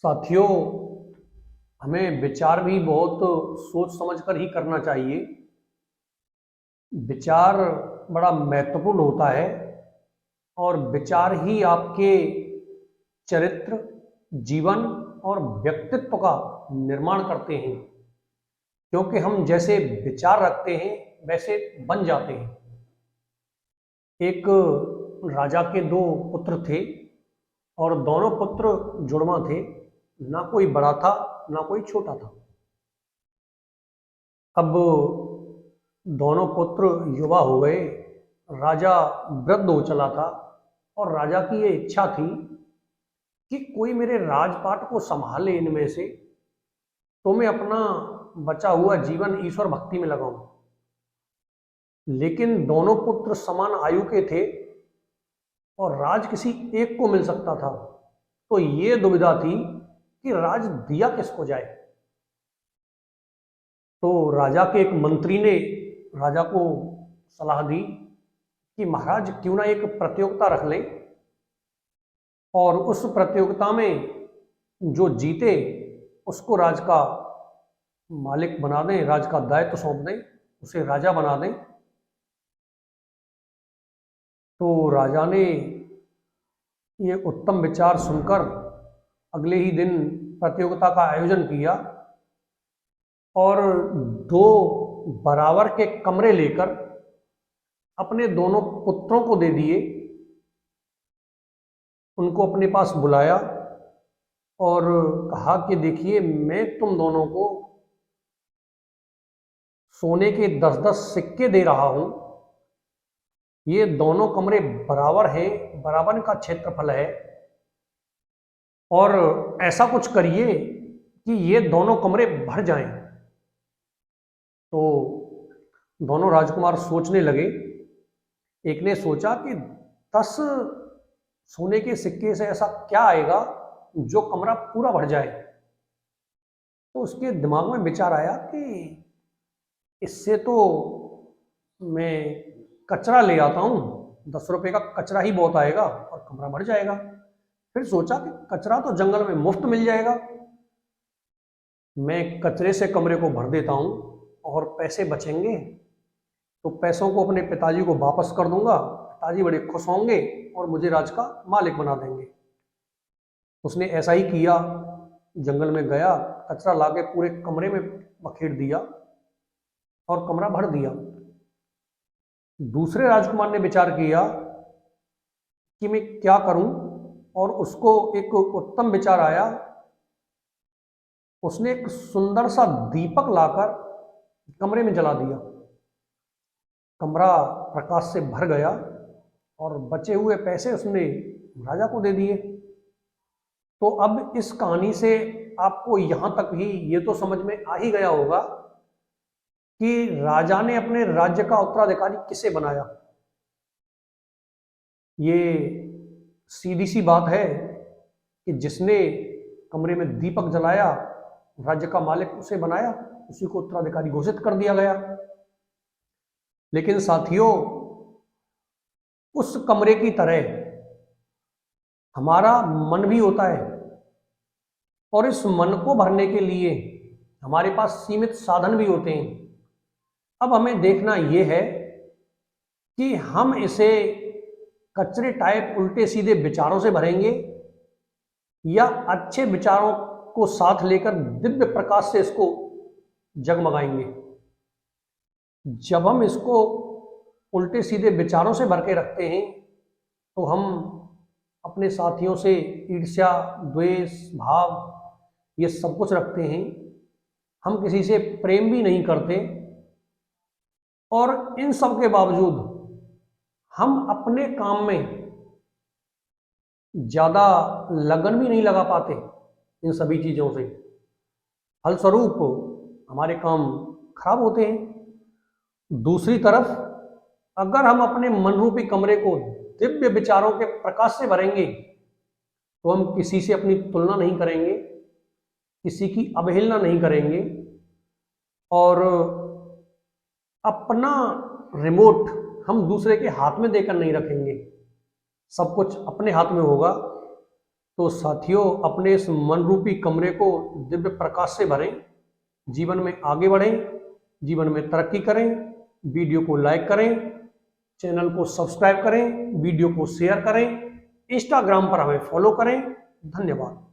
साथियों, हमें विचार भी बहुत सोच समझकर ही करना चाहिए। विचार बड़ा महत्वपूर्ण होता है और विचार ही आपके चरित्र, जीवन और व्यक्तित्व का निर्माण करते हैं। क्योंकि हम जैसे विचार रखते हैं वैसे बन जाते हैं। एक राजा के दो पुत्र थे और दोनों पुत्र जुड़वा थे। ना कोई बड़ा था ना कोई छोटा था। अब दोनों पुत्र युवा हो गए। राजा वृद्ध हो चला था और राजा की ये इच्छा थी कि कोई मेरे राजपाट को संभाले इनमें से, तो मैं अपना बचा हुआ जीवन ईश्वर भक्ति में लगाऊं। लेकिन दोनों पुत्र समान आयु के थे और राज किसी एक को मिल सकता था। तो ये दुविधा थी कि राज दिया किसको जाए। तो राजा के एक मंत्री ने राजा को सलाह दी कि महाराज क्यों ना एक प्रतियोगिता रख लें और उस प्रतियोगिता में जो जीते उसको राज का मालिक बना दें, राज का दायित्व सौंप दें, उसे राजा बना दें। तो राजा ने ये उत्तम विचार सुनकर अगले ही दिन प्रतियोगिता का आयोजन किया और दो बराबर के कमरे लेकर अपने दोनों पुत्रों को दे दिए। उनको अपने पास बुलाया और कहा कि देखिए, मैं तुम दोनों को सोने के 10-10 सिक्के दे रहा हूं। ये दोनों कमरे बराबर हैं, बराबर का क्षेत्रफल है और ऐसा कुछ करिए कि ये दोनों कमरे भर जाएं। तो दोनों राजकुमार सोचने लगे। एक ने सोचा कि 10 सोने के सिक्के से ऐसा क्या आएगा जो कमरा पूरा भर जाए। तो उसके दिमाग में विचार आया कि इससे तो मैं कचरा ले आता हूँ, 10 रुपए का कचरा ही बहुत आएगा और कमरा भर जाएगा। फिर सोचा कि कचरा तो जंगल में मुफ्त मिल जाएगा, मैं कचरे से कमरे को भर देता हूँ और पैसे बचेंगे तो पैसों को अपने पिताजी को वापस कर दूंगा। पिताजी बड़े खुश होंगे और मुझे राज का मालिक बना देंगे। उसने ऐसा ही किया। जंगल में गया, कचरा लाके पूरे कमरे में बखेर दिया और कमरा भर दिया। दूसरे राजकुमार ने विचार किया कि मैं क्या करूं और उसको एक उत्तम विचार आया। उसने एक सुंदर सा दीपक लाकर कमरे में जला दिया। कमरा प्रकाश से भर गया और बचे हुए पैसे उसने राजा को दे दिए। तो अब इस कहानी से आपको यहां तक ही ये तो समझ में आ ही गया होगा कि राजा ने अपने राज्य का उत्तराधिकारी किसे बनाया। ये सीधी सी बात है कि जिसने कमरे में दीपक जलाया, राज्य का मालिक उसे बनाया, उसी को उत्तराधिकारी घोषित कर दिया गया। लेकिन साथियों, उस कमरे की तरह हमारा मन भी होता है और इस मन को भरने के लिए हमारे पास सीमित साधन भी होते हैं। अब हमें देखना यह है कि हम इसे कचरे टाइप उल्टे सीधे विचारों से भरेंगे या अच्छे विचारों को साथ लेकर दिव्य प्रकाश से इसको जगमगाएंगे। जब हम इसको उल्टे सीधे विचारों से भर के रखते हैं तो हम अपने साथियों से ईर्ष्या, द्वेष भाव ये सब कुछ रखते हैं। हम किसी से प्रेम भी नहीं करते और इन सब के बावजूद हम अपने काम में ज्यादा लगन भी नहीं लगा पाते इन सभी चीजों से। फलस्वरूप हमारे काम खराब होते हैं। दूसरी तरफ अगर हम अपने मन रूपी कमरे को दिव्य विचारों के प्रकाश से भरेंगे तो हम किसी से अपनी तुलना नहीं करेंगे, किसी की अवहेलना नहीं करेंगे और अपना रिमोट हम दूसरे के हाथ में देकर नहीं रखेंगे। सब कुछ अपने हाथ में होगा तो साथियों, अपने इस मन रूपी कमरे को दिव्य प्रकाश से भरें, जीवन में आगे बढ़ें, जीवन में तरक्की करें। वीडियो को लाइक करें, चैनल को सब्सक्राइब करें, वीडियो को शेयर करें, इंस्टाग्राम पर हमें फॉलो करें। धन्यवाद।